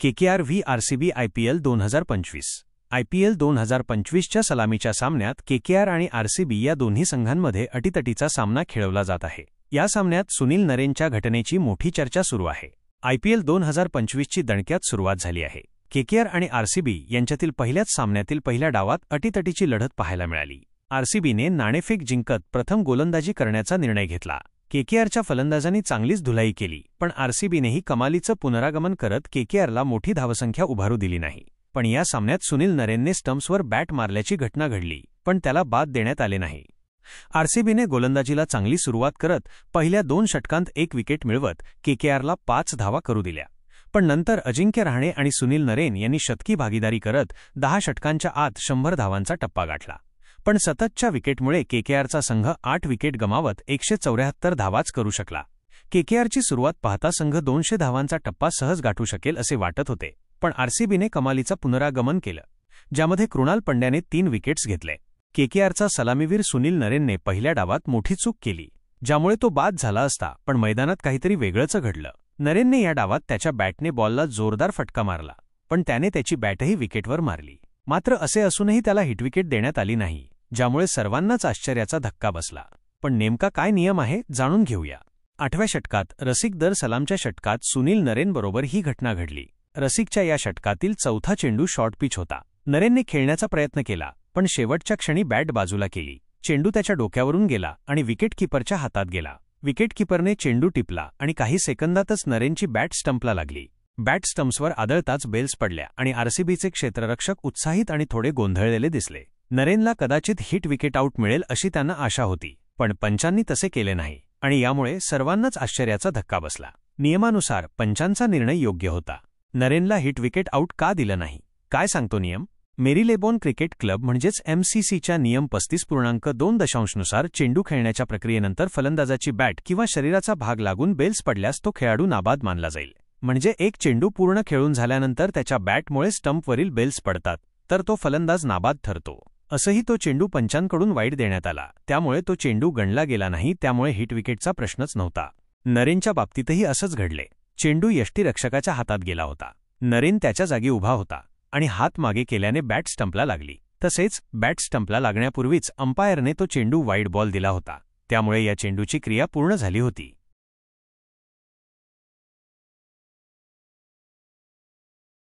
KKR v RCB IPL 2025 IPL 2025च्या सलामीच्या सामन्यात केकेआर आणि आरसीबी या दोन्ही संघांमध्ये अटीतटीचा सामना खेळवला जात आहे. या सामन्यात सुनील नरेनच्या घटनेची मोठी चर्चा सुरू आहे. आयपीएल 2025ची दणक्यात सुरुवात झाली आहे. केकेआर आणि आरसीबी यांच्यातील पहिल्याच सामन्यातील पहिल्या डावात अटीतटीची लढत पाहायला मिळाली. आरसीबीने नाणेफेक जिंकत प्रथम गोलंदाजी करण्याचा निर्णय घेतला. केकेआरच्या फलंदाजांनी चांगलीच धुलाई केली, पण आरसीबीनेही कमालीचं पुनरागमन करत केकेआरला मोठी धावसंख्या उभारू दिली नाही. पण या सामन्यात सुनील नरेनने स्टंप्सवर बॅट मारल्याची घटना घडली, पण त्याला बाद देण्यात आले नाही. आरसीबीने गोलंदाजीला चांगली सुरुवात करत पहिल्या 2 षटकांत 1 विकेट मिळवत केकेआरला 5 धावा करू दिल्या. पण नंतर अजिंक्य रहाणे आणि सुनील नरेन यांनी शतकी भागीदारी करत 10 षटकांच्या आत 100 धावांचा टप्पा गाठला. पण सततच्या विकेटमुळे केकेआरचा संघ 8 विकेट गमावत 174 धावाच करू शकला. केकेआरची सुरुवात पाहता संघ 200 धावांचा टप्पा सहज गाठू शकेल असे वाटत होते, पण आरसीबीने कमालीचं पुनरागमन केलं, ज्यामध्ये कृणाल पंड्याने 3 विकेट्स घेतले. केकेआरचा सलामीवीर सुनील नरेनने पहिल्या डावात मोठी चूक केली, ज्यामुळे तो बाद झाला असता, पण मैदानात काहीतरी वेगळंच घडलं. नरेनने या डावात त्याच्या बॅटने बॉलला जोरदार फटका मारला, पण त्याने त्याची बॅटही विकेटवर मारली. मात्र असे असूनही त्याला हिटविकेट देण्यात आली नाही, ज्यामुळे सर्वांनाच आश्चर्याचा धक्का बसला. पण नेमका काय नियम आहे जाणून घेऊया. 8व्या षटकात रसिक दर सलामच्या षटकात सुनील नरेनबरोबर ही घटना घडली. रसिकच्या या षटकातील चौथा चेंडू शॉर्ट पिच होता. नरेनने खेळण्याचा प्रयत्न केला, पण शेवटच्या क्षणी बॅट बाजूला केली. चेंडू त्याच्या डोक्यावरून गेला आणि विकेटकीपरच्या हातात गेला. विकेटकीपरने चेंडू टिपला आणि काही सेकंदातच नरेनची बॅट स्टंपला लागली. बॅट स्टंप्सवर आदळताच बेल्स पडल्या आणि आरसीबीचे क्षेत्ररक्षक उत्साहित आणि थोडे गोंधळलेले दिसले. नरेनला कदाचित हिट विकेट आऊट मिळेल अशी त्यांना आशा होती, पण पंचांनी तसे केले नाही आणि यामुळे सर्वांनाच आश्चर्याचा धक्का बसला. नियमानुसार पंचांचा निर्णय योग्य होता. नरेनला हिट विकेट आऊट का दिलं नाही? काय सांगतो नियम? मेरीलेबोन क्रिकेट क्लब म्हणजेच MCCच्या नियम 35.2 नुसार चेंडू खेळण्याच्या प्रक्रियेनंतर फलंदाजाची बॅट किंवा शरीराचा भाग लागून बेल्स पडल्यास तो खेळाडू नाबाद मानला जाईल. म्हणजे एक चेंडू पूर्ण खेळून झाल्यानंतर त्याच्या बॅटमुळे स्टंपवरील बेल्स पडतात, तर तो फलंदाज नाबाद ठरतो. असंही तो चेंडू पंचांकडून वाईट देण्यात आला, त्यामुळे तो चेंडू गणला गेला नाही, त्यामुळे हिट विकेटचा प्रश्नच नव्हता. नरेनच्या बाबतीतही असंच घडले. चेंडू यष्टीरक्षकाच्या हातात गेला होता. नरेन त्याच्या जागी उभा होता आणि हात मागे केल्याने बॅट स्टंपला लागली. तसेच बॅट स्टंपला लागण्यापूर्वीच अंपायरने तो चेंडू वाईड बॉल दिला होता, त्यामुळे या चेंडूची क्रिया पूर्ण झाली होती.